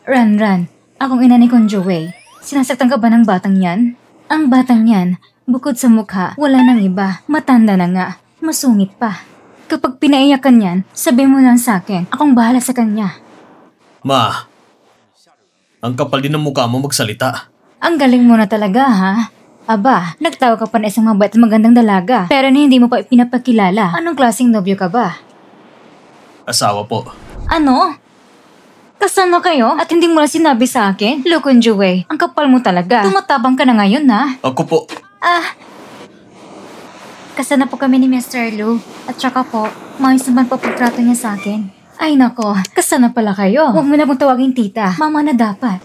Ran, akong ina ni Conjoy. Sinasaktan ka ba ng batang yan? Ang batang yan, bukod sa mukha, wala nang iba. Matanda na nga, masungit pa. Kapag pinaiyakan yan, sabi mo lang sa akin, akong bahala sa kanya. Ma, ang kapal din ng mukha mo magsalita. Ang galing mo na talaga, ha? Aba, nagtawag ka pa na isang mabait at magandang dalaga, pero hindi mo pa pinapakilala. Anong klaseng nobyo ka ba? Asawa po. Ano? Kasal na kayo at hindi mo lang sinabi sa akin? Conjoy, ang kapal mo talaga. Tumatabang ka na ngayon, ha? Ako po. Kasal na po kami ni Mr. Lu. At saka po, maayos naman po pagtrato niya sa akin. Ay nako, kasal na pala kayo. Huwag mo na pong tawagin tita. Mama na dapat.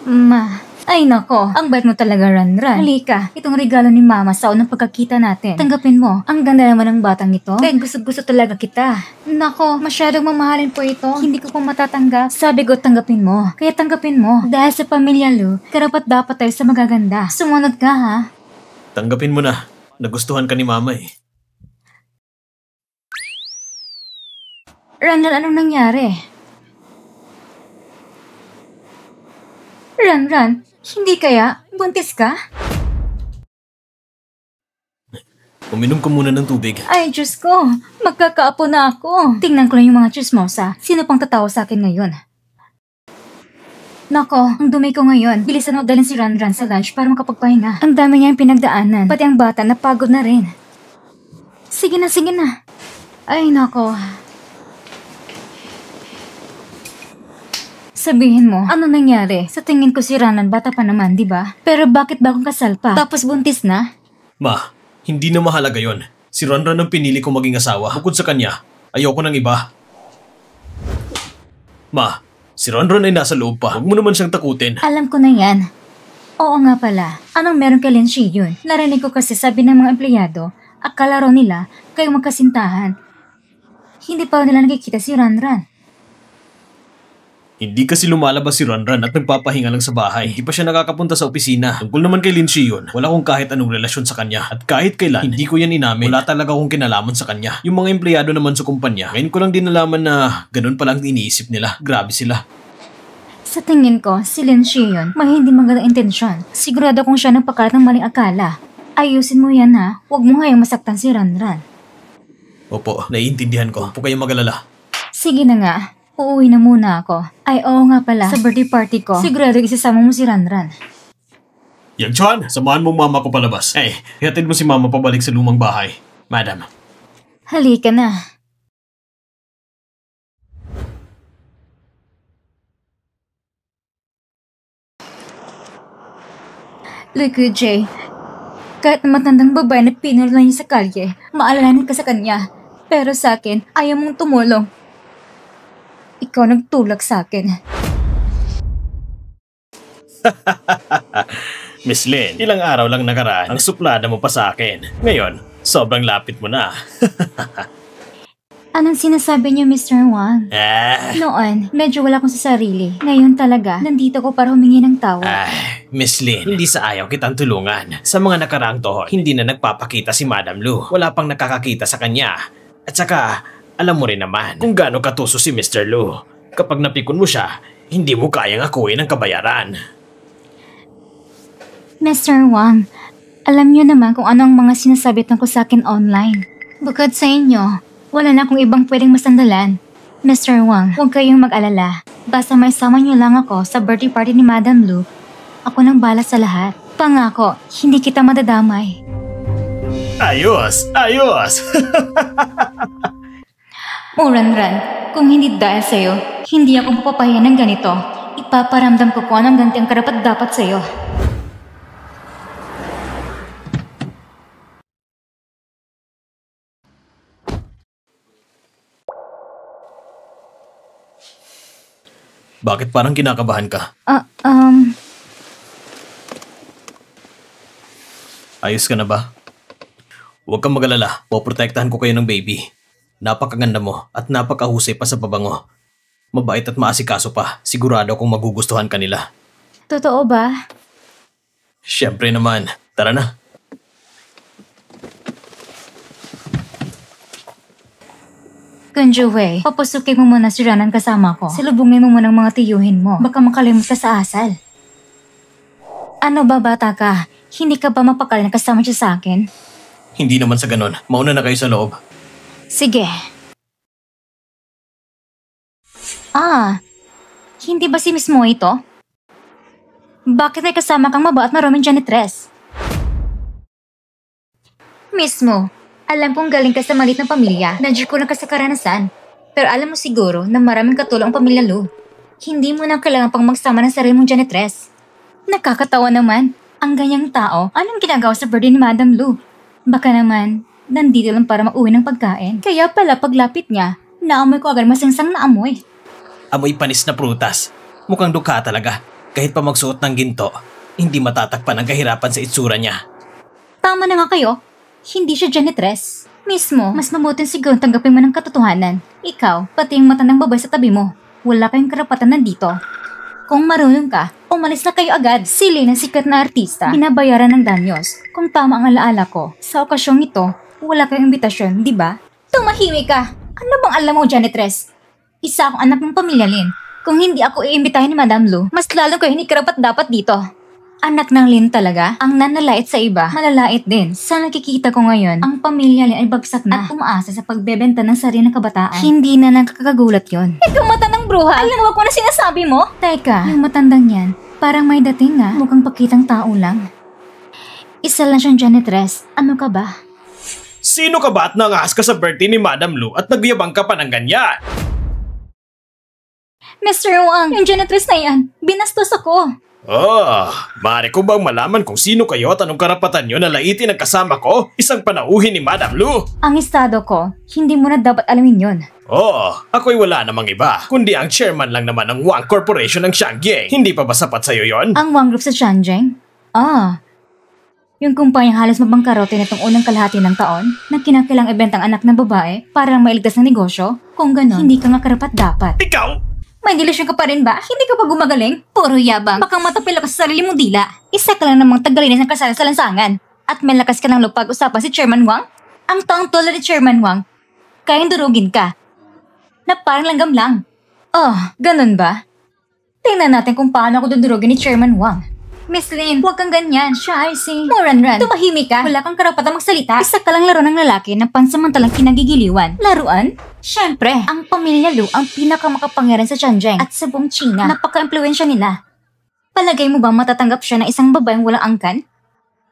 Ma. Ay nako, ang bait mo talaga, Ran. Halika, itong regalo ni Mama sa unang pagkakita natin. Tanggapin mo, ang ganda naman ng batang ito. Kaya gusto talaga kita. Nako, masyadong mamahalin po ito. Hindi ko po matatanggap. Sabi ko, tanggapin mo. Kaya tanggapin mo. Dahil sa pamilya Lu, karapat dapat tayo sa magaganda. Sumunod ka, ha? Tanggapin mo na. Nagustuhan ka ni Mama eh. Ran, anong nangyari? Ran, hindi kaya? Buntis ka? Uminom ka muna ng tubig. Ay, Diyos ko. Magkakaapo na ako. Tingnan ko lang yung mga chismosa. Sino pang tatawa sa akin ngayon? Nako, ang dumi ko ngayon. Bilisan mo dalhin si Ran sa lunch para makapagpahinga. Ang dami niya yung pinagdaanan. Pati ang bata napagod na rin. Sige na. Ay, nako. Sabihin mo, ano nangyari? Sa tingin ko si Ranan bata pa naman, di ba? Pero bakit bagong kasal pa? Tapos buntis na? Ma, hindi na mahalaga yon. Si Ran ang pinili kong maging asawa. Bukod sa kanya, ayoko ng iba. Ma, si Ran ay nasa loob pa. Huwag mo naman siyang takutin. Alam ko na yan. Oo nga pala. Anong meron kay Linshi yun? Narinig ko kasi sabi ng mga empleyado, akala raw nila kayo magkasintahan. Hindi pa nila nakikita si Ran. Hindi kasi lumalabas si Ran at nagpapahinga lang sa bahay. Hindi pa siya nakakapunta sa opisina. Tungkol naman kay Linshi yun, wala kong kahit anong relasyon sa kanya. At kahit kailan, hindi ko yan inamin. Wala talaga akong kinalaman sa kanya. Yung mga empleyado naman sa kumpanya, ngayon ko lang din nalaman na ganun palang iniisip nila. Grabe sila. Sa tingin ko, si Linshi yun, may hindi magandang intensyon. Sigurado kung siya nagpakalat ng maling akala. Ayusin mo yan, ha? Huwag mo ngayong masaktan si Ran. Opo, naiintindihan ko. Huwag kayong magalala. Sige na nga. Uuwi na muna ako. Ay, oo nga pala. Sa birthday party ko, sigurado isasama mo si Ran. Yang Chuan, samahan mo mama ko palabas. Ihatid mo si mama pabalik sa lumang bahay. Madam. Halika na. Look, Jay. Kahit na matandang babae na pinulan niya sa kalye, maalalahanin ka sa kanya. Pero sa akin, ayaw mong tumulong. Ikaw nagtulak sa akin. Miss Lynn, ilang araw lang nakaraan, ang suplada mo pa sa akin. Ngayon, sobrang lapit mo na. Anong sinasabi niyo, Mr. Wang? Noon, medyo wala akong sa sarili. Ngayon talaga, nandito ko para humingi ng tawad. Miss Lynn, hindi sa ayaw kitang tulungan. Sa mga nakaraang taon, hindi na nagpapakita si Madam Lu. Wala pang nakakakita sa kanya. At saka, alam mo rin naman kung gaano katuso si Mr. Lu. Kapag napikon mo siya, hindi mo kayang akuin ang kabayaran. Mr. Wang, alam niyo naman kung ano ang mga sinasabi tungkol sa akin online. Bukod sa inyo, wala na akong ibang pwedeng masandalan. Mr. Wang, huwag kayong mag-alala. Basta may sama niyo lang ako sa birthday party ni Madam Lu, ako nang bala sa lahat. Pangako, hindi kita madadamay. Ayos! Ran, kung hindi dahil sa'yo, hindi ako mapapahiya ng ganito. Ipaparamdam ko kung anong ganti ang karapat-dapat sa'yo. Bakit parang kinakabahan ka? Ayos ka na ba? Huwag kang mag-alala, poprotektahan ko kayo ng baby. Napakaganda mo at napakahusay pa sa pabango. Mabait at maasikaso pa, sigurado akong magugustuhan ka nila. Totoo ba? Siyempre naman, tara na. Kunjuwei, papasukin mo muna si Ranan kasama ko. Salubungin mo muna ang mga tiyuhin mo. Baka makalimot ka sa asal. Ano ba, bata ka? Hindi ka ba mapakali na kasama siya sa akin? Hindi naman sa ganon. Mauna na kayo sa loob. Sige. Hindi ba si Miss Mo ito? Bakit may kasama kang maba at maraming janitress? Miss Mo, alam kong galing ka sa maliit na pamilya, nandiyan ko na ka sa karanasan. Pero alam mo siguro na maraming katulong ang pamilya Lu. Hindi mo na kailangan pang magsama ng sarili mong janitress. Nakakatawa naman. Ang ganyang tao, anong ginagawa sa birthday ni Madam Lu? Baka naman, nandito lang para mauwi ng pagkain. Kaya pala paglapit niya, naamoy ko agad masingsang na amoy. Amoy panis na prutas. Mukhang dukha talaga. Kahit pa magsuot ng ginto, hindi matatakpan ang kahirapan sa itsura niya. Tama na nga kayo. Hindi siya janitress. Mismo, mas mabuting siguro tanggapin mo ng katotohanan. Ikaw, pati yung matandang babae sa tabi mo. Wala kayong karapatan nandito. Kung marunong ka, umalis na kayo agad. Si Lynn ang sikat na artista, binabayaran ng danyos. Kung tama ang alaala ko, sa okasyong ito, wala kayong imbitasyon, di ba? Tumahimik ka! Ano bang alam mo, janitress? Isa akong anak ng pamilya Lynn. Kung hindi ako iimbitahin ni Madam Lu, mas lalo kayo hindi karapat dapat dito. Anak ng Lynn talaga, ang nanalait sa iba, malalait din. Sa nakikita ko ngayon, ang pamilya Lynn ay bagsak na at umaasa sa pagbebenta ng sariling kabataan. Hindi na nakakagulat yon. Ikaw matandang bruha! Alam mo ba kung ano sinasabi mo? Teka, yung matandang yan, parang may dating nga, mukhang pakitang tao lang. Isa lang siyang janitress, ano ka ba? Sino ka ba at nangaas ka sa birthday ni Madam Lu at nagyabang ka pa ng ganyan? Mr. Wang, yung janitress na yan, binastos ako. Maaari ko bang malaman kung sino kayo at anong karapatan nyo na laitin ang kasama ko? Isang panauhin ni Madam Lu! Ang estado ko, hindi mo na dapat alamin yon. Ako'y wala namang iba, kundi ang chairman lang naman ng Wang Corporation ng Shangyang. Hindi pa ba sapat sa'yo yon? Ang Wang Group sa Shangyang? Yung kumpanyang halos mabangkarote nitong unang kalahati ng taon na kinakilang ibentang anak ng babae para lang mailigtas ng negosyo? Kung ganon, hindi ka nga karapat dapat. Ikaw! May dilusyon ka pa rin ba? Hindi ka pa gumagaling? Puro yabang. Baka matapil ka sa sarili mong dila. Isa ka lang namang tagalinis ng kasal sa lansangan. At may lakas ka ng lupag usapan si Chairman Wang? Ang taong tulad ni Chairman Wang, kayang durugin ka. Na parang langgam lang. Ganun ba? Tingnan natin kung paano ako dudurugin ni Chairman Wang. Miss Lynn, huwag kang ganyan. Siya ay si Moranran. Tumahimik ka. Wala kang karapatang magsalita. Isa ka lang laro ng lalaki na pansamantalang kinagigiliwan. Laruan? Siyempre, ang pamilya Lu ang pinakamakapangyarihan sa Shangyang at sa buong China. Napaka-impluensya nila. Palagay mo ba matatanggap siya ng isang babaeng walang angkan?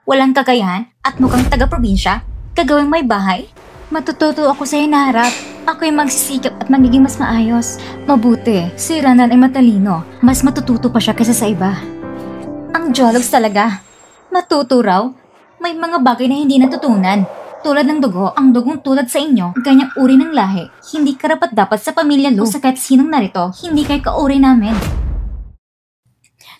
Walang kakayahan at mukhang taga-probinsya? Kagawing may bahay? Matututo ako sa hinaharap. Ako'y magsisikap at magiging mas maayos. Mabuti, si Ranan ay matalino. Mas matututo pa siya kaysa sa iba. Ang jologs talaga. Matuto raw. May mga bagay na hindi natutunan. Tulad ng dugo, ang dugong tulad sa inyo, ganyang uri ng lahi. Hindi karapat dapat sa pamilya Lu sa kahit sinong narito, hindi kay kauri namin.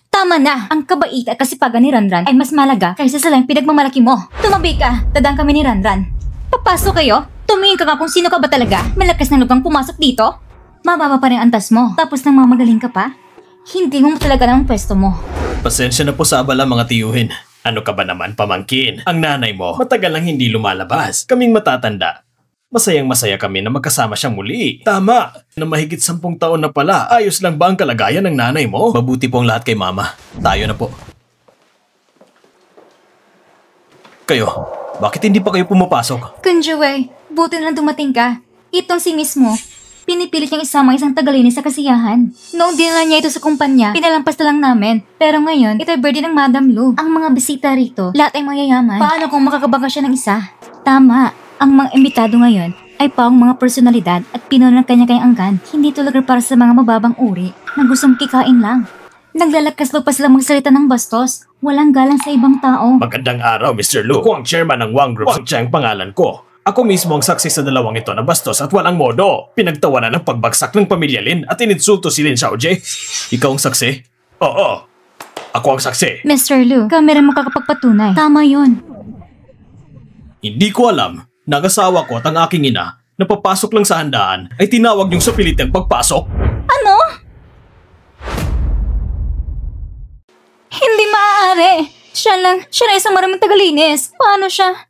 Tama na! Ang kabait at kasipagan ni Ranran ay mas malaga kaysa sa lang pinagmamalaki mo. Tumabi ka! Dadang kami ni Ranran. Papasok kayo? Tumingin ka nga kung sino ka ba talaga? Malakas ng lugang pumasok dito? Mababa pa rin ang antas mo, tapos nang mamagaling ka pa? Hindi mo talaga ng pwesto mo. Pasensya na po sa abala mga tiyuhin. Ano ka ba naman, pamangkin? Ang nanay mo, matagal lang hindi lumalabas. Kaming matatanda. Masayang-masaya kami na magkasama siyang muli. Tama! Na mahigit 10 taon na pala. Ayos lang ba ang kalagayan ng nanay mo? Mabuti po ang lahat kay mama. Tayo na po. Kayo, bakit hindi pa kayo pumapasok? Kunjuwei, buti na lang dumating ka. Itong si Miss Mo, pinipilit niyang isama isang tagalinis sa kasiyahan. Noong dinala niya ito sa kumpanya, pinalampas na lang namin. Pero ngayon, ito ay birthday ng Madam Lu. Ang mga bisita rito, lahat ay mayayaman. Paano kung makakabangga siya ng isa? Tama, ang mga imbitado ngayon ay paong mga personalidad at pinuno ng kanya-kanyang angkan. Hindi ito lugar para sa mga mababang uri na gustong kikain lang. Naglalakas pa sila magsalita ng bastos. Walang galang sa ibang tao. Magandang araw, Mr. Lu. Ako ang chairman ng Wang Group. Wang Chang pangalan ko. Ako mismo ang saksi sa dalawang ito na bastos at walang modo. Pinagtawanan ng pagbagsak ng pamilya Lin at ininsulto si Lin Xiaojie. Ikaw ang saksi? Oo. Ako ang saksi. Mr. Lu, kami rin makakapagpatunay. Tama yun. Hindi ko alam. Nag-asawa ko at ang aking ina na papasok lang sa handaan ay tinawag niyong sa pilitang pagpasok. Ano? Hindi maaari. Siya na isang maraming tagalinis. Paano siya?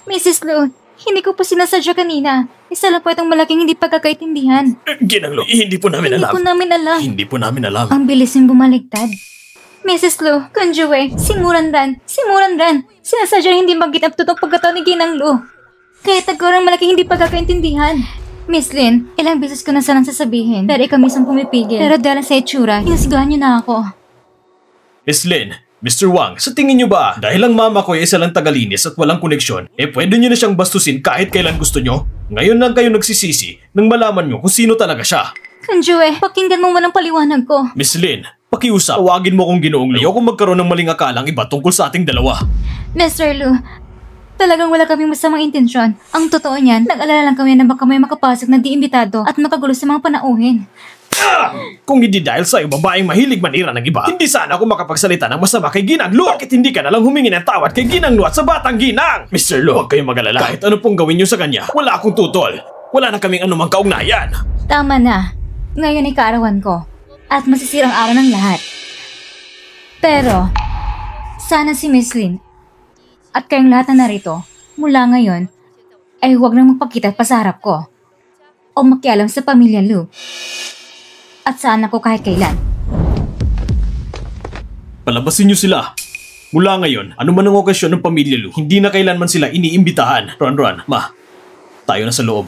Mrs. Lu, hindi ko pa sinasadya kanina. Isa lang po itong malaking hindi pagkakaintindihan. Ginang Lu, hindi po namin Hindi alam. po namin alam. Hindi po namin alam. Ang bilis yung bumaliktad. Mrs. Lu, Kunjue, si Muranran. Sinasadya hindi mag-inap totoong pagkataon ni Ginang Lu. Kahit nagkaroon malaking hindi pagkakaintindihan. Miss Lin, ilang beses ko na sanang sasabihin, pero ikaw mismo pumipigil. Pero dahil sa itsura, hinasgahan niyo na ako. Miss Lin, Mr. Wang, sa tingin niyo ba, dahil ang mama ko ay isa lang tagalinis at walang koneksyon, pwede niyo na siyang bastusin kahit kailan gusto niyo? Ngayon lang kayo nagsisisi nang malaman niyo kung sino talaga siya. Kunjue, pakinggan mo man ang paliwanag ko. Miss Lin, pakiusap, tawagin mo kong Ginoong Lu. Ayoko magkaroon ng maling akalang iba tungkol sa ating dalawa. Mr. Lu, talagang wala kaming masamang intensyon. Ang totoo niyan, nag-alala lang kami na baka may makapasok na di-imbitado at makagulo sa mga panauhin. Kung hindi dahil sa'yo babaeng mahilig manira ng iba, hindi sana ako makapagsalita ng masama kay Ginang Lu. Bakit hindi ka nalang humingi ng tawad kay Ginang Lu at sa batang Ginang? Mr. Lu, huwag kayong mag-alala. Kahit ano pong gawin niyo sa kanya, wala akong tutol. Wala na kaming anumang kaugnayan. Tama na. Ngayon ay kaarawan ko. At masisirang araw ng lahat. Pero, sana si Miss Lin at kayong lahat na narito, mula ngayon, ay huwag nang magpakita pa sa harap ko. O makialam sa pamilya Lu. At sa anak ko kahit kailan. Palabasin niyo sila. Mula ngayon, ano man ang okasyon ng pamilya Lu, hindi na kailanman sila iniimbitahan. Ron, ma, tayo na sa loob.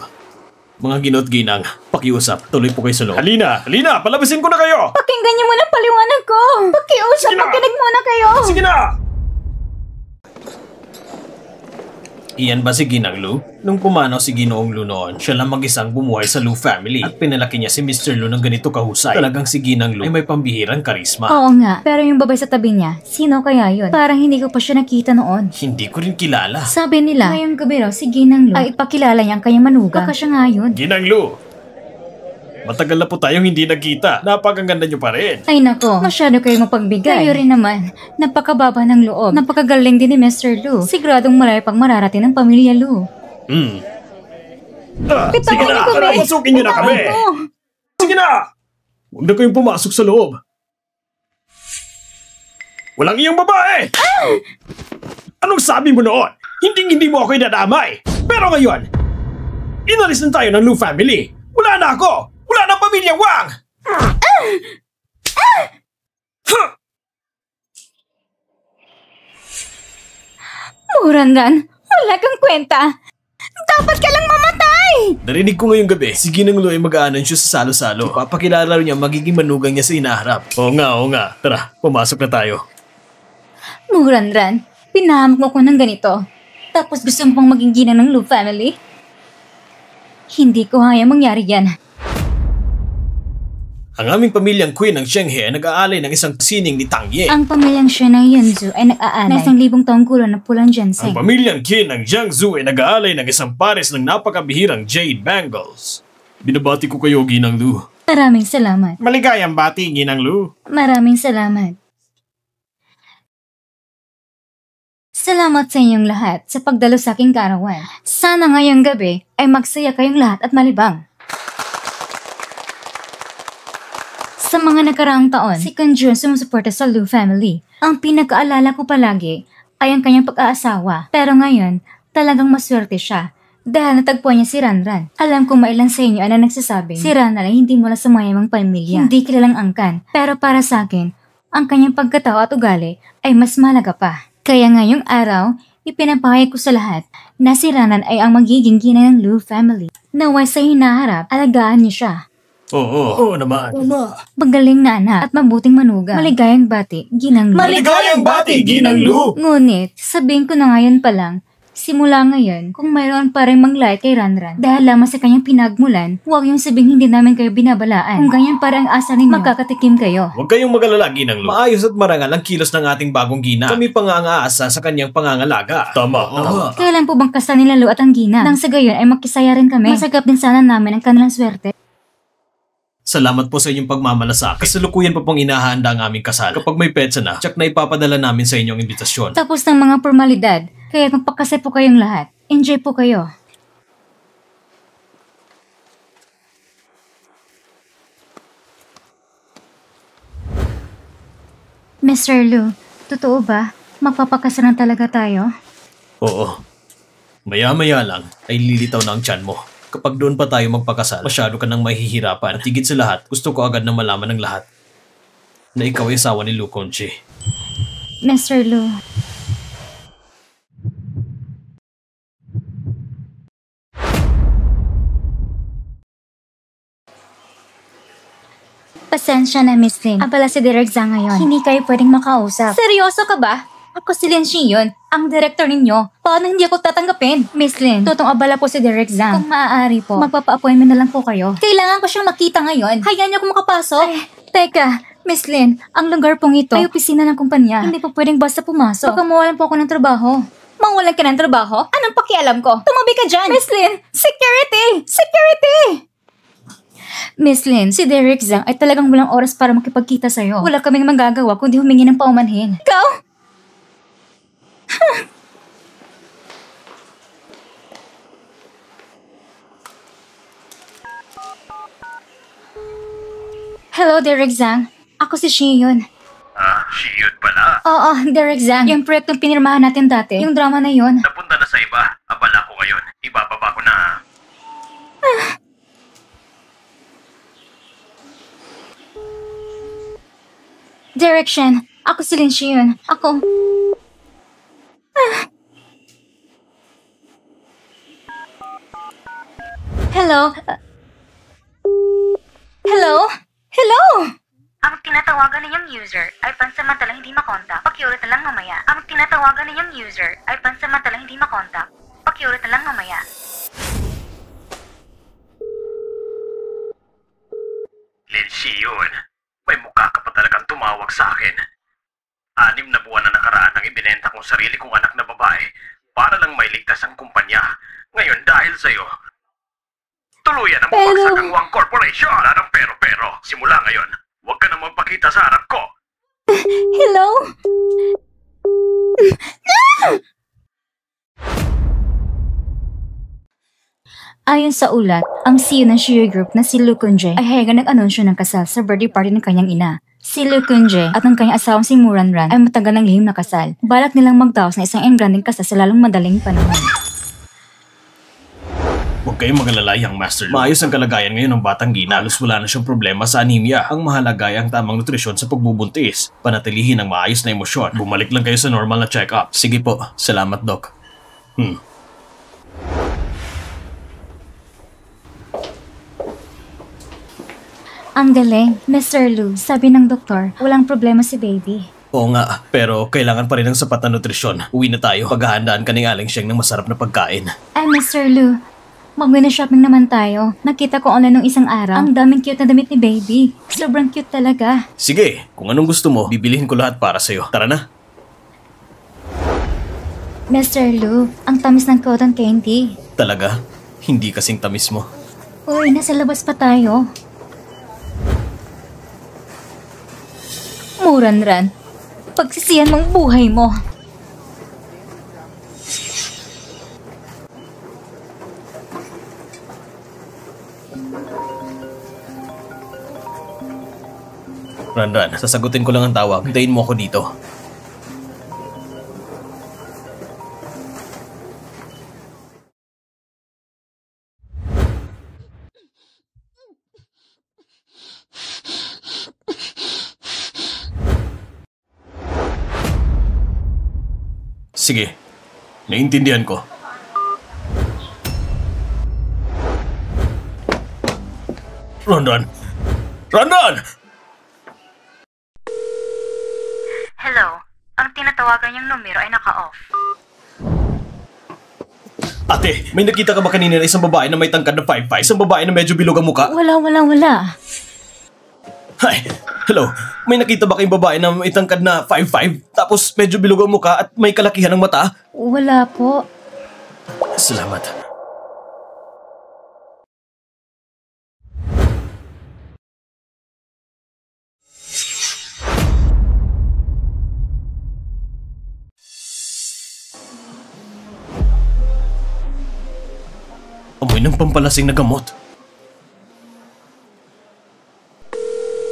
Mga gino't ginang, pakiusap, tuloy po kayo sa loob. Halina, palabasin ko na kayo! Pakinggan niyo muna ang paliwanag ko! Pakiusap, Sige na! pakinig muna kayo! Sige na! Iyan ba si Ginang Lu? Nung pumanaw si Ginoong Lu noon, siya lang mag-isang bumuhay sa Lu family at pinalaki niya si Mr. Lu ng ganito kahusay. Talagang si Ginang Lu ay may pambihirang karisma. Oo nga, pero yung babae sa tabi niya, sino kaya yun? Parang hindi ko pa siya nakita noon. Hindi ko rin kilala. Sabi nila, ngayong gabi raw si Ginang Lu ay ipakilala niya ang kanyang manugang. Baka siya nga yun. Ginang Lu! Matagal na po tayong hindi nagkita. Napakaganda niyo pa rin. Ay nako, masyado kayong mapagbigay. Kayo rin naman, napakababa ng loob. Napakagaling din ni Mr. Lu. Siguradong malayo pang mararating ng pamilya Lu. Sige Bitawan na! niyo kami! Pasukin niyo na kami! Bitawan mo! Sige na! Huwag na kayong pumasok sa loob. Walang iyong babae! Anong sabi mo noon? Hindi mo ako idadamay. Pero ngayon, inalis na tayo ng Lu family. Wala na ako! Wala na pamilya Wang! Murandan, wala kang kwenta. Dapat ka lang mamatay! Narinig ko ngayong gabi, si Ginang Lu ay mag-aanunsyo sa salo-salo. Papakilala rin niya magiging manugang niya sa inaharap. Oo nga. Tara, pumasok na tayo. Murandan, pinahamak mo ko ng ganito. Tapos gusto mo pang maging ginang ng Lu family? Hindi ko hayang mangyari yan. Ang aming pamilyang Queen ng Shenghe ay nag-aalay ng isang sining ni Tang Ye. Ang pamilyang siya ng Yunzu ay nag-aanay ng 1,000 taong gulo na pulang Ang ginseng. pamilyang Qin ng Jiangsu ay nag-aalay ng isang pares ng napakabihirang jade bangles. Binabati ko kayo, Ginang Lu. Maraming salamat. Maligayang bati, Ginang Lu. Maraming salamat. Salamat sa inyong lahat sa pagdalo sa aking karawan. Sana ngayong gabi ay magsaya kayong lahat at malibang. Sa mga nakaraang taon, si Kunjun sumusuporta sa Lu family. Ang pinakaalala ko palagi ay ang kanyang pag-aasawa. Pero ngayon, talagang maswerte siya. Dahil natagpuan niya si Ranran. Alam kong mailan sa inyo ay nagsasabing si Ranran ay hindi mula sa mayamang pamilya. Hindi kilalang angkan. Pero para sa akin, ang kanyang pagkatao at ugali ay mas mahalaga pa. Kaya ngayong araw, ipinapahayag ko sa lahat na si Ranran ay ang magiging ginang ng Lu family. Naway sa hinaharap, alagaan niyo siya. Oo naman. Magaling na anak at mabuting manugang. Maligayang bati, Ginang Lu. Maligayang bati, Ginang Lu! Ngunit, sabihin ko na ngayon pa lang, simula ngayon, kung mayroon pa rin manglait kay Ranran dahil lamang sa kanyang pinagmulan, huwag yung sabihin hindi namin kayo binabalaan. Kung ganyan pa rin ang asa ninyo, magkakatikim kayo. Huwag kayong mag-alala, Ginang Lu. Maayos at marangal ang kilos ng ating bagong gina. Kami pa nga ang aasa sa kanyang pangangalaga. Tama. Kailan po bang kasal nila Lu at ang Gina? Nang sa gayon ay makisaya rin kami. Masagap din sana namin ang kanilang swerte. Salamat po sa inyong pagmamalasakit. Kasalukuyan pa pong inahanda ang aming kasal. Kapag may petsa na, tsak na ipapadala namin sa inyong imbitasyon. Tapos ng mga formalidad, kaya magpakasay po kayong lahat. Enjoy po kayo. Mr. Lu, totoo ba? Magpapakasal na talaga tayo? Oo. Maya-maya lang ay lilitaw na ang tiyan mo. Kapag doon pa tayo magpakasal, masyado ka nang mahihirapan. At higit sa lahat, gusto ko agad na malaman ng lahat na ikaw ay asawa ni Lu Conche. Mr. Lu. Pasensya na, Miss Lin. Abala si Derek Zhang ngayon. Hindi kayo pwedeng makausap. Seryoso ka ba? Ako si Lin Xiyon, ang director ninyo. Paano hindi ako tatanggapin? Miss Lin, totong abala po si Derek Zhang. Kung maaari po, magpapa-appointment na lang po kayo. Kailangan ko siyang makita ngayon. Hayaan niyo ako makapasok. Ay, teka, Miss Lin, ang lugar pong ito ay opisina ng kumpanya. Hindi po pwedeng basta pumasok. Baka mawalan po ako ng trabaho. Mawalan ka ng trabaho? Anong pakialam ko? Tumabi ka dyan! Miss Lin, security! Security! Miss Lin, si Derek Zhang ay talagang walang oras para makipagkita sa'yo. Wala kaming magagawa kundi humingi ng paumanhin. Ikaw? Hello, Derek Zhang. Ako si Xiyon. Shiyun pala. Oo, Derek Zhang. Yung proyektong pinirmahan natin dati, yung drama na yun. Napunta na sa iba. Abala ko ngayon. Ibababa ko na. Derek Shen, ako si Lin Xiyon. Ako... Hello? Hello? Hello? Ang tinatawagan ninyong user ay pansamantalang hindi makontak. Pakiulit na lang mamaya. Ang tinatawagan ninyong user ay pansamantalang hindi makontak. Pakiulit na lang mamaya. Lin Xiyon, may mukha ka pa talagang tumawag sa akin. 6 na buwan na nakaraan nang ibinenta kong sarili kong anak na babae para lang mailigtas ang kumpanya. Ngayon dahil sa'yo, tuluyan ang bumagsak ang Wang Corporation. Wala ng pero. Simula ngayon, huwag ka na magpakita sa harap ko. Hello? Ayon sa ulat, ang CEO ng Shiyu Group na si Lu Kunje ay hayagan nag-anunsyo ng kasal sa birthday party ng kanyang ina. Si Lu Kunje at ang kanyang asawang si Muranran ay matagal ng lihim na kasal. Balak nilang magdaos ng isang engranding kasal sa lalong madaling panahon. Huwag kayong mag-alala, Young Master Lu. Maayos ang kalagayan ngayon ng batang Gina. Halos wala na siyang problema sa anemia. Ang mahalaga ay ang tamang nutrisyon sa pagbubuntis. Panatilihin ang maayos na emosyon. Bumalik lang kayo sa normal na check-up. Sige po. Salamat, Doc. Ang galing, Mr. Lu. Sabi ng doktor, walang problema si baby. Oo nga, pero kailangan pa rin ng sapat na nutrisyon. Uwi na tayo. Paghahandaan ka ni Aling Sheng ng masarap na pagkain. Ay, Mr. Lu. Mag-window shopping naman tayo. Nakita ko online nung isang araw. Ang daming cute na damit ni baby. Sobrang cute talaga. Sige, kung anong gusto mo, bibilihin ko lahat para sa'yo. Tara na. Mr. Lu, ang tamis ng cotton candy. Talaga? Hindi kasing tamis mo. Uy, nasa labas pa tayo. Muranran, pagsisiyan mong buhay mo. Ranran, sasagutin ko lang ang tawag. Hintayin mo ako dito. Sige, naiintindihan ko. Ranran! Ranran! Hello, ang tinatawagan niyong numero ay naka-off. Ate, may nakita ka ba kanina na isang babae na may tangkad na 5'5"? Isang babae na medyo bilog ang muka? Wala. Hi! Hello! May nakita ba kayong babae na may tangkad na 5'5"? Tapos medyo bilog ang muka at may kalakihan ng mata? Wala po. Salamat. Amoy ng pampalasing na gamot.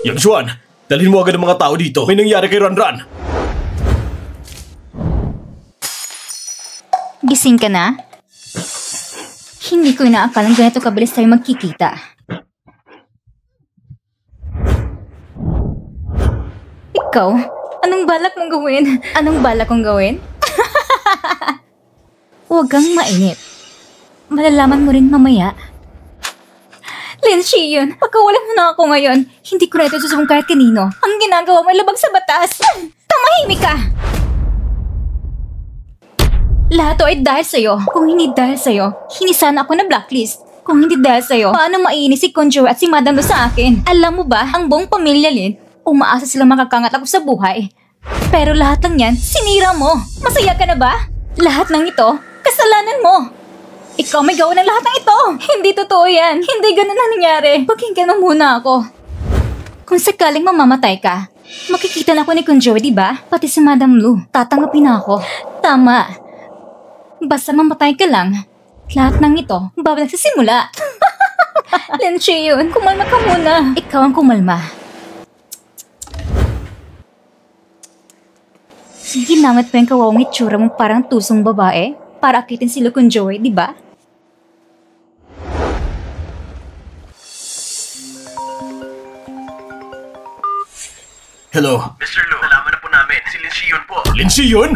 Yang Xuan, dalhin mo agad ang mga tao dito. May nangyari kay Ranran. Gising ka na? Hindi ko inaakalang ganito kabilis tayo magkikita. Ikaw, anong balak mong gawin? Anong balak kong gawin? Huwag kang mainip. Malalaman mo rin mamaya. Lindsay yun, pagkawalan mo na ako ngayon, hindi ko na ito susubong kahit kanino. Ang ginagawa mo ay labag sa batas. Tumahimik ka! Lahat to ay dahil sa'yo. Kung hindi dahil sa'yo, hindi sana ako na blacklist. Kung hindi dahil sa'yo, paano maiinis si Conjure at si Madam Lu sa akin? Alam mo ba, ang buong pamilya Lin, umaasa sila makakangat ako sa buhay. Pero lahat lang yan, sinira mo. Masaya ka na ba? Lahat ng ito, kasalanan mo. Ikaw may gawa ng lahat ng ito. Hindi totoo yan. Hindi ganun na nangyari. Pakinggan mo muna ako. Kung sakaling mamamatay ka, makikita na ako ni Conjure, di ba? Pati si Madam Lu, tatanggapin na ako. Tama. Basta mamatay ka lang, lahat ng ito, bago nagsisimula. Lindsay yun, kumalma ka muna. Ikaw ang kumalma. Ginamit pa yung kawawang itsura mong parang tusong babae para akitin si Lu Conjure, di ba? Hello? Mr. Lu, nalaman na po namin. Si Lindsay yun po. Lindsay yun?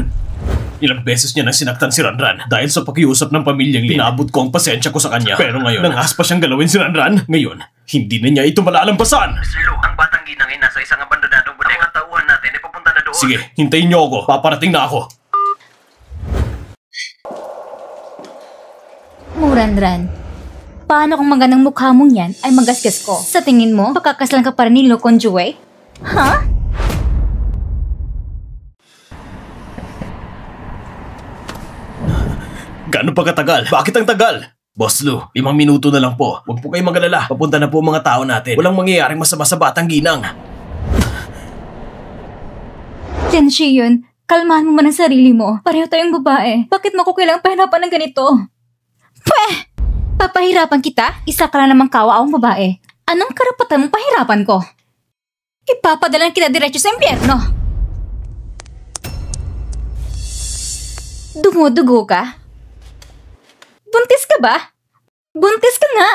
Ilang beses niya nang sinaktan si Ranran. Dahil sa pakiusap ng pamilyang Lin, pinabot ko ang pasensya ko sa kanya. Pero ngayon, nangas pa siyang galawin si Ranran. Ngayon, hindi na niya ito malalampasan. Mr. Lu, ang batang ginang ay nasa isang abandonadong bodega. Ang tauhan natin ay papunta na doon. Sige, hintayin niyo ako. Paparating na ako. Muranran, paano kung magandang mukha mong yan ay magasgas ko? Sa tingin mo, pakakasalan ka pa rin ni Lu Conjure? Ha? Gaano pa katagal? Bakit ang tagal? Boss Lu, 5 minuto na lang po. Huwag po kayong mag-alala. Papunta na po ang mga tao natin. Walang mangyayaring masama sa batang ginang. Lindsay yun, kalmahan mo man ang sarili mo. Pareho tayong babae. Bakit mo ko kailangang pahirapan ng ganito? Pweh! Papahirapan kita? Isa ka lang namang kawaawang babae. Anong karapatan mong pahirapan ko? Ipapadala kita diretso sa impyerno. Dumudugo ka? Buntis ka ba? Buntis ka nga!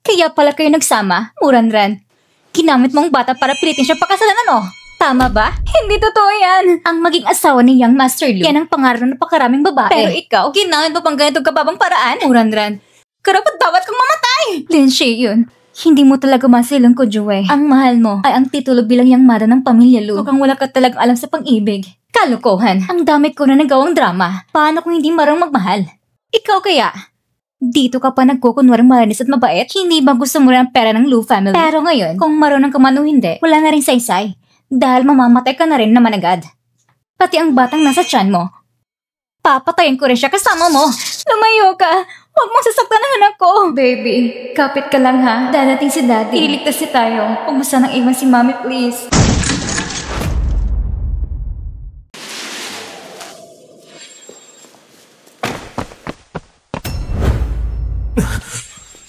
Kaya pala kayo nagsama, Muranran. Ginamit mong bata para pilitin siya pakasalan ano? Tama ba? Hindi totoo yan! Ang maging asawa ni Young Master Lu, yan ang pangarap ng napakaraming babae. Pero ikaw, ginamit mo pang ganitong kababang paraan? Muranran, karapat dapat kang mamatay! Lindsay yun. Hindi mo talaga masilong Conjure. Ang mahal mo ay ang titulo bilang Young Mother ng pamilya Lu. Mukhang wala ka talagang alam sa pang-ibig. Kalokohan. Ang dami ko na nagawang drama. Paano kung hindi marang magmahal? Ikaw kaya? Dito ka pa nagkukunwaring malinis at mabait? Hindi ba gusto mo rin ang pera ng Lu family? Pero ngayon, kung marunong ka man o hindi, wala na rin saysay. Dahil mamamatay ka na rin naman agad. Pati ang batang nasa tiyan mo. Papatayin ko rin siya kasama mo. Lumayo ka. Huwag mong sasaktan ang anak ko. Baby, kapit ka lang ha. Dadating si daddy. Ililigtas si tayo. Huwag mo sanang iwan si mommy please.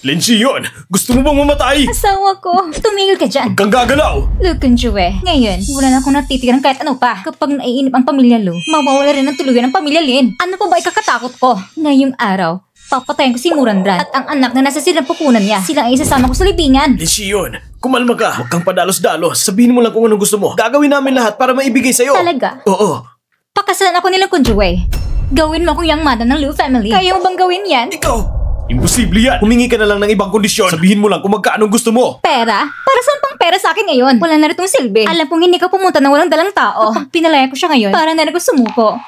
Lindsay yun! Gusto mo bang mamatay? Asawa ko, tumigil ka dyan. Huwag kang gagalaw! Lu Conjure, ngayon, wala na akong natitirang kahit ano pa. Kapag naiinip ang pamilya Lu, mawawala rin ang tuluyan ng pamilya Lin. Ano pa ba ikakatakot ko? Ngayong araw, papatayin ko si Muranran at ang anak na nasa sinapupunan niya. Silang ay isasama ko sa libingan. Lindsay yun! Kumalma ka! Huwag kang padalos-dalos. Sabihin mo lang kung anong gusto mo. Gagawin namin lahat para maibigay sa'yo. Talaga? Oo. Pakasalan ako nila Conjure. Gawin mo akong Young Mother ng Lu family. Kaya mo bang gawin yan? Ikaw! Imposible yan! Humingi ka na lang ng ibang kondisyon. Sabihin mo lang kung magkano gusto mo. Pera? Para saan pang pera sa akin ngayon? Wala na rin itong silbi. Alam kong hindi ka pumunta na walang dalang tao. Kapag pinalayan ko siya ngayon, para na rin ako sumuko.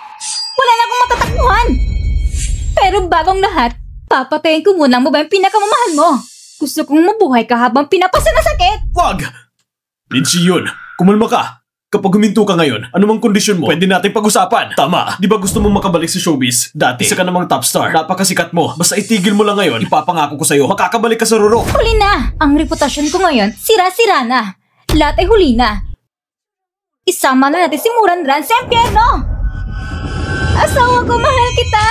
Wala na akong matatakbuhan. Pero bagong lahat, papatayin ko muna ang babaeng pinakamamahal mo. Gusto kong mabuhay ka habang pinapasa na sakit. Wag! Lindsay yun! Kumalma ka! Kapag huminto ka ngayon, anumang kondisyon mo, pwede natin pag-usapan. Tama, di ba gusto mong makabalik sa showbiz? Dati, isa ka namang top star. Napakasikat mo. Basta itigil mo lang ngayon, ipapangako ko sa'yo, makakabalik ka sa Rurok. Huli na! Ang reputasyon ko ngayon, sira-sira na. Lahat ay huli na. Isama na natin si Muranran sa impyerno! Asawa ko, mahal kita!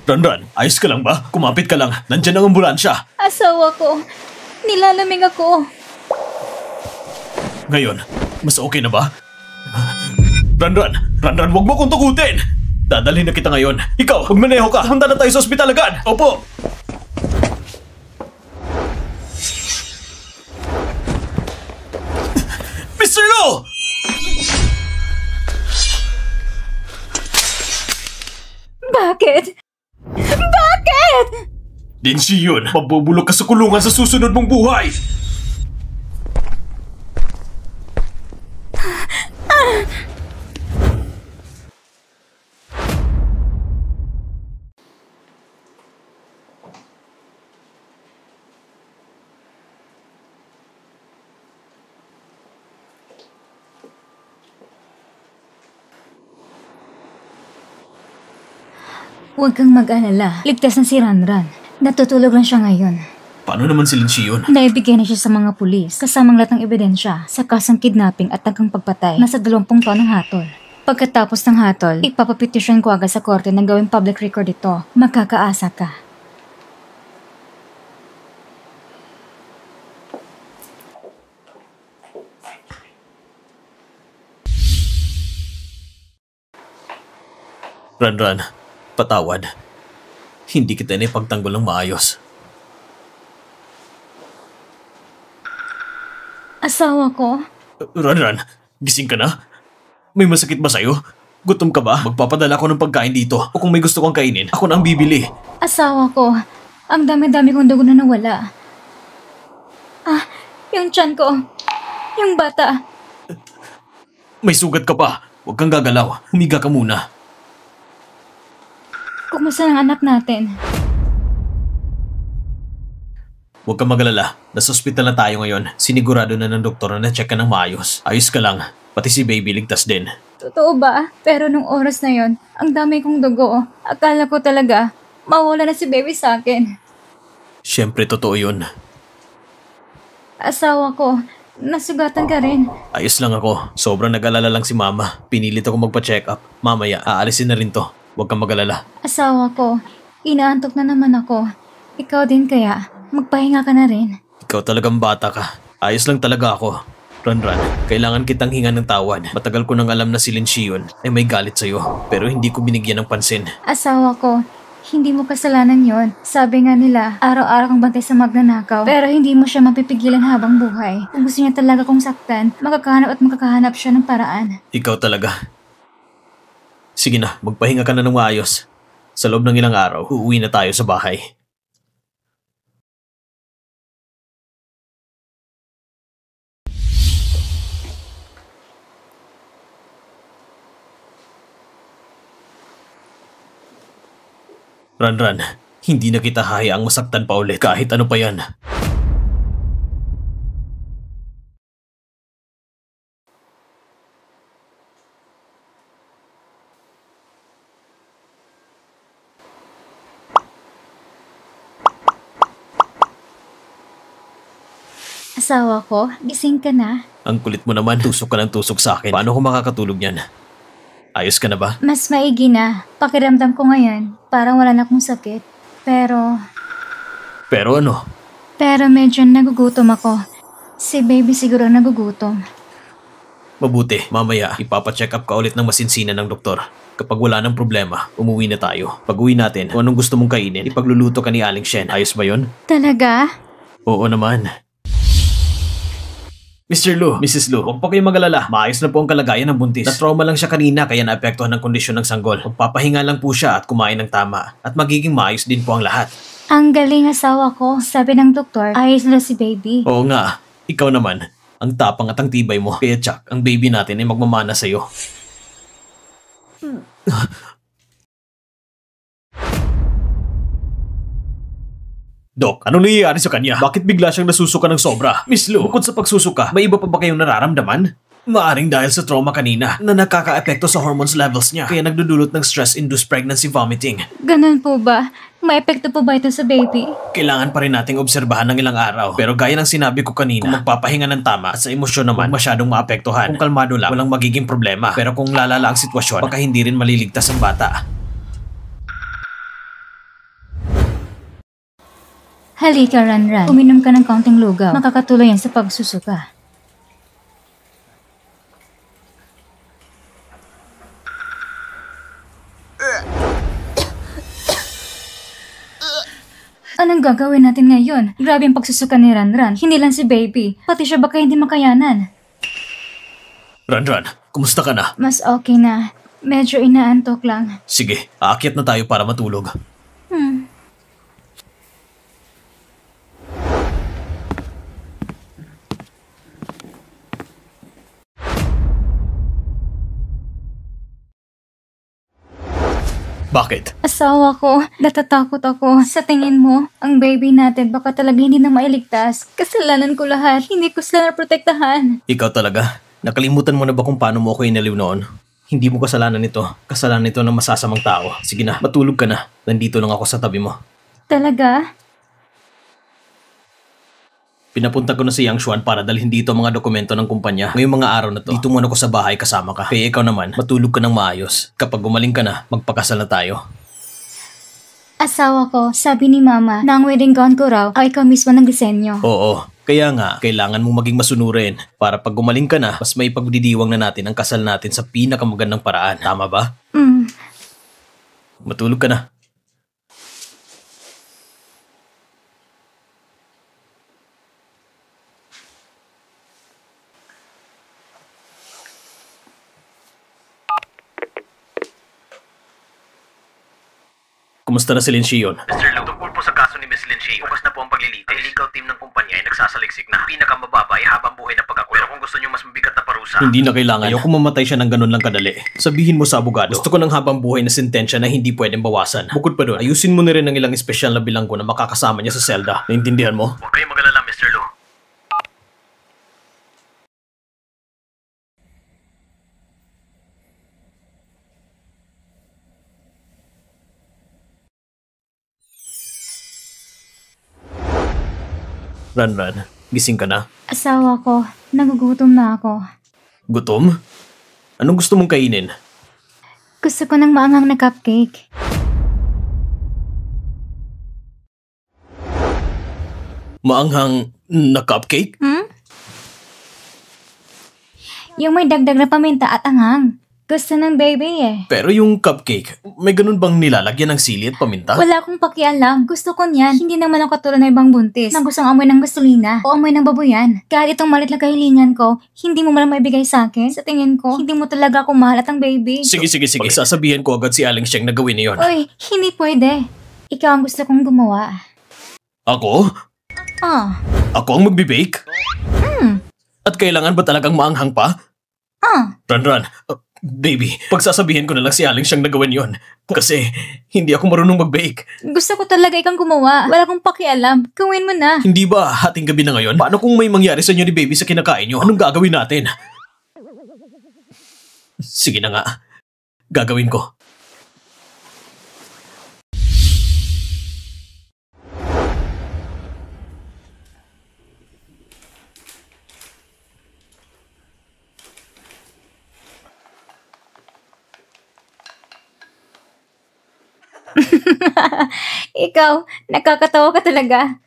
Ranran, ayos ka lang ba? Kumapit ka lang. Nandyan ang ambulansya. Asawa ko. Nilalamig ako. Ngayon, mas okay na ba? Ranran, wag mo akong tugutin! Dadalhin na kita ngayon. Ikaw, magmaneho ka. Punta na tayo sa ospital agad. Opo. Mr. Lo! Bakit? Bakit? Lindsay yun. Mabubulok ka sa kulungan sa susunod mong buhay. Huwag kang mag-alala. Ligtas na si Ranran. Natutulog lang siya ngayon. Paano naman si Lindsay yun? Naibigay na siya sa mga pulis, kasamang lahat ng ebidensya sa kasang kidnapping at tangkang pagpatay nasa 20 taon ng hatol. Pagkatapos ng hatol, ipapapetisyon ko agad sa korte na gawing public record ito. Magkakaasa ka. Ranran, patawad. Hindi kita naipagtanggol ng maayos. Asawa ko? Ranran, gising ka na? May masakit ba sa'yo? Gutom ka ba? Magpapadala ako ng pagkain dito. O kung may gusto kong kainin, ako na ang bibili. Asawa ko, ang dami-dami kong dugo na nawala. Yung tiyan ko. Yung bata. May sugat ka pa. Huwag kang gagalaw. Humiga ka muna. Kumusta ang anak natin? Huwag kang magalala. Nasa ospital na tayo ngayon. Sinigurado na ng doktor na na-check ka ng maayos. Ayos ka lang. Pati si baby ligtas din. Totoo ba? Pero nung oras na yon, ang dami kong dugo. Akala ko talaga, mawala na si baby sa akin. Siyempre totoo yun. Asawa ko, nasugatan ka rin. Ayos lang ako. Sobrang nag-alala lang si mama. Pinilit ako magpa-check up. Mamaya, aalisin na rin to. Huwag kang magalala. Asawa ko, inaantok na naman ako. Ikaw din kaya, magpahinga ka na rin. Ikaw talagang bata ka. Ayos lang talaga ako. Ranran, kailangan kitang hinga ng tawad. Matagal ko nang alam na si Lindsay yun ay may galit sa'yo. Pero hindi ko binigyan ng pansin. Asawa ko, hindi mo kasalanan yon. Sabi nga nila, araw-araw kang bantay sa magnanakaw. Pero hindi mo siya mapipigilan habang buhay. Kung gusto niya talaga kong saktan, makakahanap siya ng paraan. Ikaw talaga. Sige na, magpahinga ka na ng maayos. Sa loob ng ilang araw, uuwi na tayo sa bahay. Ranran, hindi na kita hayaang masaktan pa ulit kahit ano pa yan. Asawa ko, gising ka na? Ang kulit mo naman, tusok ka ng tusok sa akin. Paano ko makakatulog yan? Ayos ka na ba? Mas maigi na. Pakiramdam ko ngayon, parang wala na akong sakit. Pero Pero medyo nagugutom ako. Si baby siguro nagugutom. Mabuti, mamaya ipapacheck up ka ulit ng masinsinan ng doktor. Kapag wala ng problema, umuwi na tayo. Pag uwi natin, kung anong gusto mong kainin, ipagluluto ka ni Aling Shen. Ayos ba yon? Talaga? Oo naman. Mr. Lu, Mrs. Lu, huwag po kayong magalala. Maayos na po ang kalagayan ng buntis. Na-trauma lang siya kanina kaya naapektuhan ng kondisyon ng sanggol. Magpapahinga lang po siya at kumain ng tama. At magiging maayos din po ang lahat. Ang galing asawa ko. Sabi ng doktor, ayos na si baby. Oo nga, ikaw naman. Ang tapang at ang tibay mo. Kaya Chuck, ang baby natin ay magmamana sa'yo. Dok, anong nangyayari sa kanya? Bakit bigla siyang nasusuka ng sobra? Miss Lu, bukod sa pagsusuka, may iba pa ba kayong nararamdaman? Maaring dahil sa trauma kanina na nakaka-epekto sa hormones levels niya kaya nagdudulot ng stress-induced pregnancy vomiting. Ganun po ba? May epekto po ba ito sa baby? Kailangan pa rin nating obserbahan ng ilang araw. Pero gaya ng sinabi ko kanina, kung magpapahinga ng tama at sa emosyon naman, huwag masyadong maapektuhan. Kung kalmado lang, walang magiging problema. Pero kung lalala ang sitwasyon, baka hindi rin maliligtas ang bata. Halika, Ranran. Uminom ka ng kaunting lugaw. Makakatulong yan sa pagsusuka. Anong gagawin natin ngayon? Grabe ang pagsusuka ni Ranran. Hindi lang si Baby. Pati siya baka hindi makayanan. Ranran, kumusta ka na? Mas okay na. Medyo inaantok lang. Sige, aakyat na tayo para matulog. Bakit? Asawa ko, natatakot ako. Sa tingin mo, ang baby natin baka talaga hindi na mailigtas. Kasalanan ko lahat. Hindi ko sila naprotektahan. Ikaw talaga? Nakalimutan mo na ba kung paano mo ako inaliw noon? Hindi mo kasalanan ito. Kasalanan ito ng masasamang tao. Sige na, matulog ka na. Nandito lang ako sa tabi mo. Talaga? Pinapunta ko na si Yang Xuan para dalhin dito ang mga dokumento ng kumpanya. Ngayong mga araw na to, dito muna ako sa bahay kasama ka. Kaya ikaw naman, matulog ka ng maayos. Kapag gumaling ka na, magpakasal na tayo. Asawa ko, sabi ni Mama na ang wedding gown ko raw ay ikaw mismo ng disenyo. Oo, kaya nga, kailangan mong maging masunurin. Para pag gumaling ka na, mas may pagdidiwang na natin ang kasal natin sa pinakamagandang paraan. Tama ba? Matulog ka na. Kumusta na si Lin Shion? Mr. Lu, tungkol po sa kaso ni Miss Lin Shi, bukas na po ang paglilitis. Ang legal team ng kumpanya ay nagsasaliksik na. Pinakamababa ay habang buhay na pagkakulong. Pero kung gusto niyo mas mabigat na parusa, Hindi na kailangan. Ayoko mamatay siya ng ganun lang kadali. Sabihin mo sa abogado, gusto ko ng habang buhay na sentensya na hindi pwedeng bawasan. Bukod pa doon, ayusin mo na rin ang ilang espesyal na bilanggo na makakasama niya sa selda. Naintindihan mo? huwag kayong mag-alala, Mr. Lu. Ranran, gising ka na? Asawa ko, nagugutom na ako. Gutom? Anong gusto mong kainin? Gusto ko ng maanghang na cupcake. Maanghang na cupcake? Yung may dagdag na paminta at anghang. Gusto ng baby eh. Pero yung cupcake, may ganun bang nilalagyan ng sili at paminta? Wala akong pakialam. Gusto ko niyan. Hindi naman ako katulad ng ibang buntis na gustong amoy ng gasolina o amoy ng babuyan. Kahit itong malit na kahilingan ko, hindi mo malang maibigay sa akin. Sa tingin ko, hindi mo talaga ako mahal at ang baby. Sige. Pagsasabihan ko agad si Aling Sheng na gawin niyon. Uy, hindi pwede. Ikaw ang gusto kong gumawa. Ako? Ako ang magbe-bake? At kailangan ba talagang maanghang pa? Ranran, baby, pagsasabihin ko na lang si Aling Sheng na gawin yon. Kasi hindi ako marunong mag-bake. Gusto ko talaga ikang gumawa. Wala akong pakialam. Gawin mo na. Hindi ba hating gabi na ngayon? Paano kung may mangyari sa inyo ni baby sa kinakain nyo? Anong gagawin natin? Sige na nga. Gagawin ko. Ikaw, nakakatawa ka talaga.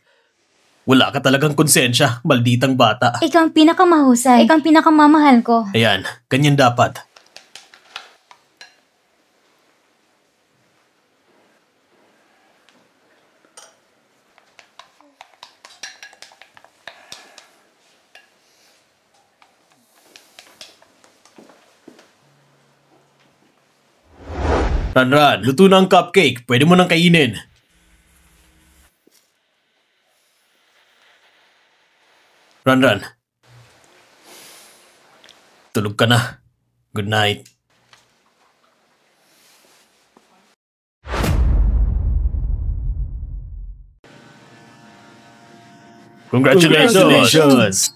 Wala ka talagang konsensya, malditang bata. Ikaw ang pinakamahusay. Ikaw ang pinakamamahal ko. Ayan, ganyan dapat. Ranran, luto na ang cupcake. Pwede mo nang kainin. Ranran. Tulog ka na. Good night. Congratulations!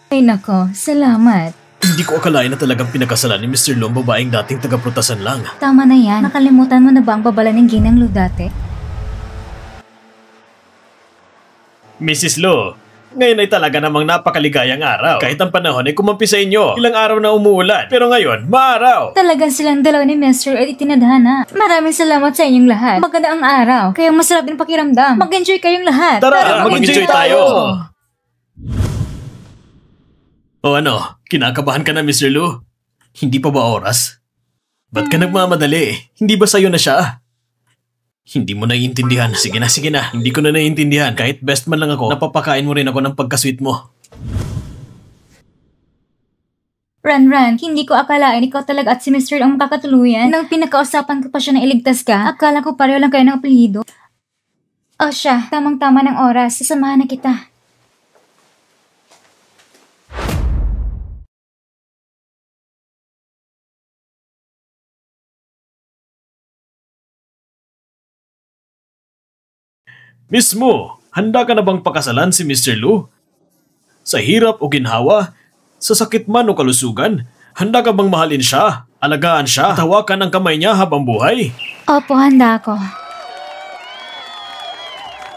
Ay nako, salamat. Hindi ko akalain na talagang pinakasalan ni Mr. Long babaeng dating taga-prutasan lang. Tama na yan. Nakalimutan mo na ba ang babala ng Ginang Lu dati? Mrs. Lo, Ngayon ay talaga namang napakaligayang araw. Kahit ang panahon ay kumampi sa inyo. Ilang araw na umuulan, pero ngayon, maaraw. Talagang silang dalawa ni Mr. ay itinadhana. Maraming salamat sa inyong lahat. Maganda ang araw, kaya masarap din pakiramdam. Mag-enjoy kayong lahat. Tara, mag-enjoy tayo! O ano, kinakabahan ka na, Mr. Lu? Hindi pa ba oras? Ba't ka nagmamadali? Hindi ba sa'yo na siya? Hindi mo naiintindihan. Sige na. Hindi ko na naiintindihan. Kahit best man lang ako, napapakain mo rin ako ng pagka-sweet mo. Ran, hindi ko akalain ikaw talaga at si Mr. ang makakatuluyan. Nang pinakausapan ko pa siya na iligtas ka, akala ko pareho lang kayo ng apelyido. O siya, tamang-tama ng oras. Sasamahan na kita. Mismo, handa ka na bang pakasalan si Mr. Lu? Sa hirap o ginhawa, sa sakit man o kalusugan, handa ka bang mahalin siya, alagaan siya, at hawakan ang kamay niya habang buhay? Opo, handa ako.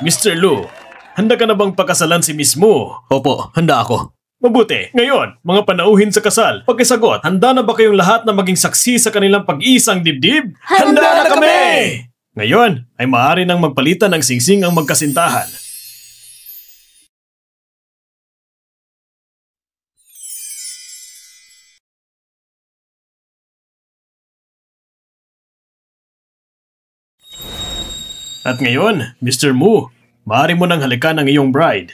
Mr. Lu, handa ka na bang pakasalan si Miss Mu? Opo, handa ako. Mabuti. Ngayon, mga panauhin sa kasal, pagkasagot, handa na ba kayong lahat na maging saksi sa kanilang pag-iisang dibdib? Handa na kami! Ngayon, ay maaari nang magpalitan ng singsing ang magkasintahan. At ngayon, Mr. Mu, maaari mo nang halikan ang iyong bride.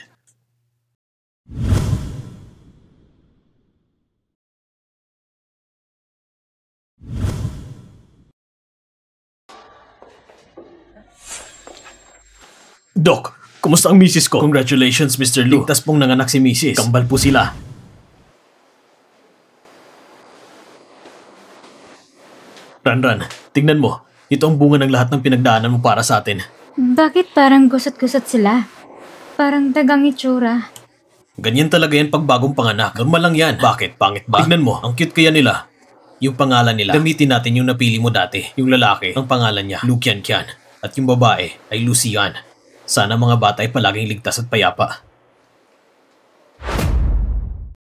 Doc, kumusta ang misis ko? Congratulations, Mr. Lu. Ligtas pong nanganak si misis. Kambal po sila. Ran, tingnan mo. Ito ang bunga ng lahat ng pinagdaanan mo para sa atin. Bakit parang gusot-gusot sila? Parang dagang itsura. Ganyan talaga yan pag bagong panganak. Normal lang yan. Bakit? Pangit ba? Tingnan mo, ang cute kaya nila. Yung pangalan nila, gamitin natin yung napili mo dati. Yung lalaki, ang pangalan niya, Lu Qianqian. At yung babae ay Lucian. Sana mga bata ay palaging ligtas at payapa.